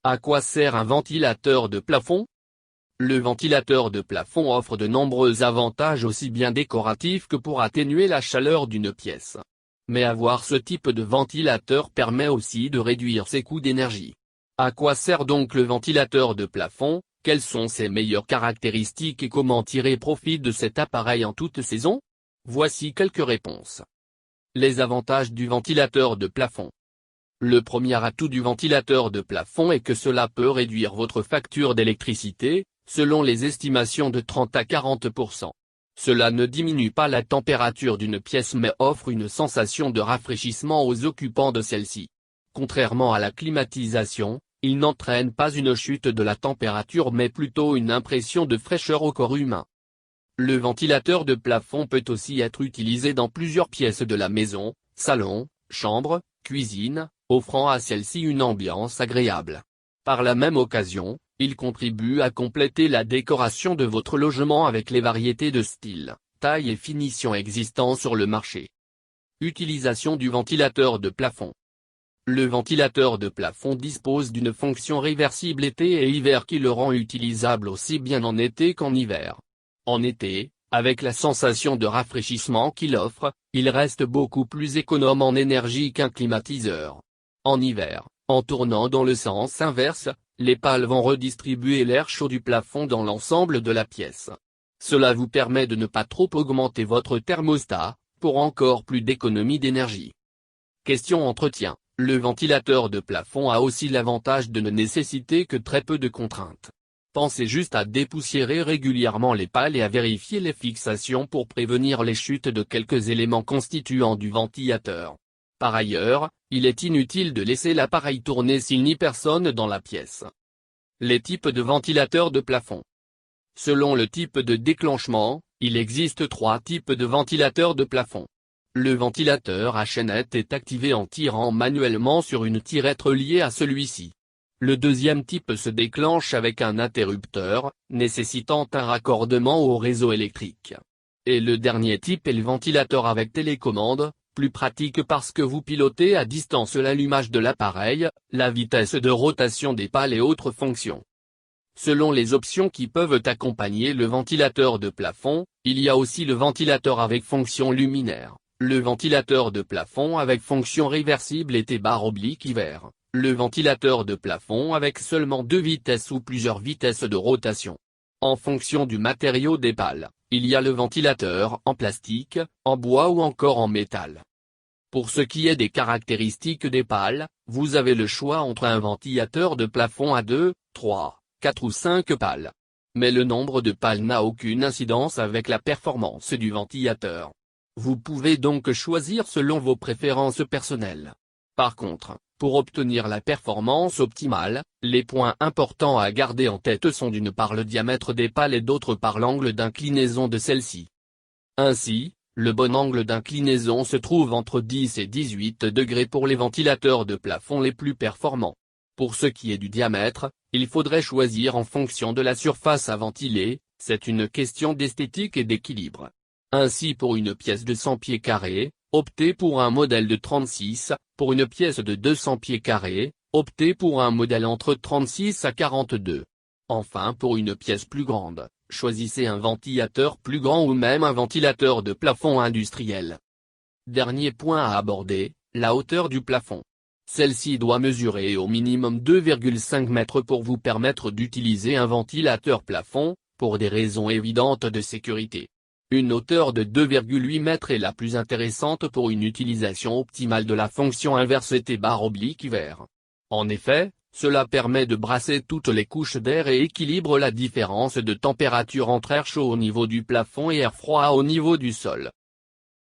À quoi sert un ventilateur de plafond? Le ventilateur de plafond offre de nombreux avantages aussi bien décoratifs que pour atténuer la chaleur d'une pièce. Mais avoir ce type de ventilateur permet aussi de réduire ses coûts d'énergie. À quoi sert donc le ventilateur de plafond, quelles sont ses meilleures caractéristiques et comment tirer profit de cet appareil en toute saison? Voici quelques réponses. Les avantages du ventilateur de plafond. Le premier atout du ventilateur de plafond est que cela peut réduire votre facture d'électricité, selon les estimations de 30 à 40%. Cela ne diminue pas la température d'une pièce mais offre une sensation de rafraîchissement aux occupants de celle-ci. Contrairement à la climatisation, il n'entraîne pas une chute de la température mais plutôt une impression de fraîcheur au corps humain. Le ventilateur de plafond peut aussi être utilisé dans plusieurs pièces de la maison, salon, chambre, cuisine, offrant à celle-ci une ambiance agréable. Par la même occasion, il contribue à compléter la décoration de votre logement avec les variétés de styles, tailles et finitions existants sur le marché. Utilisation du ventilateur de plafond. Le ventilateur de plafond dispose d'une fonction réversible été et hiver qui le rend utilisable aussi bien en été qu'en hiver. En été, avec la sensation de rafraîchissement qu'il offre, il reste beaucoup plus économe en énergie qu'un climatiseur. En hiver, en tournant dans le sens inverse, les pales vont redistribuer l'air chaud du plafond dans l'ensemble de la pièce. Cela vous permet de ne pas trop augmenter votre thermostat, pour encore plus d'économie d'énergie. Question entretien. Le ventilateur de plafond a aussi l'avantage de ne nécessiter que très peu de contraintes. Pensez juste à dépoussiérer régulièrement les pales et à vérifier les fixations pour prévenir les chutes de quelques éléments constituants du ventilateur. Par ailleurs, il est inutile de laisser l'appareil tourner s'il n'y a personne dans la pièce. Les types de ventilateurs de plafond. Selon le type de déclenchement, il existe 3 types de ventilateurs de plafond. Le ventilateur à chaînette est activé en tirant manuellement sur une tirette reliée à celui-ci. Le deuxième type se déclenche avec un interrupteur, nécessitant un raccordement au réseau électrique. Et le dernier type est le ventilateur avec télécommande, plus pratique parce que vous pilotez à distance l'allumage de l'appareil, la vitesse de rotation des pales et autres fonctions. Selon les options qui peuvent accompagner le ventilateur de plafond, il y a aussi le ventilateur avec fonction luminaire, le ventilateur de plafond avec fonction réversible été / hiver, le ventilateur de plafond avec seulement 2 vitesses ou plusieurs vitesses de rotation. En fonction du matériau des pales, il y a le ventilateur en plastique, en bois ou encore en métal. Pour ce qui est des caractéristiques des pales, vous avez le choix entre un ventilateur de plafond à 2, 3, 4 ou 5 pales. Mais le nombre de pales n'a aucune incidence avec la performance du ventilateur. Vous pouvez donc choisir selon vos préférences personnelles. Par contre, pour obtenir la performance optimale, les points importants à garder en tête sont d'une part le diamètre des pales et d'autre part l'angle d'inclinaison de celles-ci. Ainsi, le bon angle d'inclinaison se trouve entre 10 et 18 degrés pour les ventilateurs de plafond les plus performants. Pour ce qui est du diamètre, il faudrait choisir en fonction de la surface à ventiler, c'est une question d'esthétique et d'équilibre. Ainsi pour une pièce de 100 pieds carrés, optez pour un modèle de 36, pour une pièce de 200 pieds carrés, optez pour un modèle entre 36 à 42. Enfin pour une pièce plus grande, choisissez un ventilateur plus grand ou même un ventilateur de plafond industriel. Dernier point à aborder, la hauteur du plafond. Celle-ci doit mesurer au minimum 2,5 mètres pour vous permettre d'utiliser un ventilateur plafond, pour des raisons évidentes de sécurité. Une hauteur de 2,8 mètres est la plus intéressante pour une utilisation optimale de la fonction inverse été / hiver. En effet, cela permet de brasser toutes les couches d'air et équilibre la différence de température entre air chaud au niveau du plafond et air froid au niveau du sol.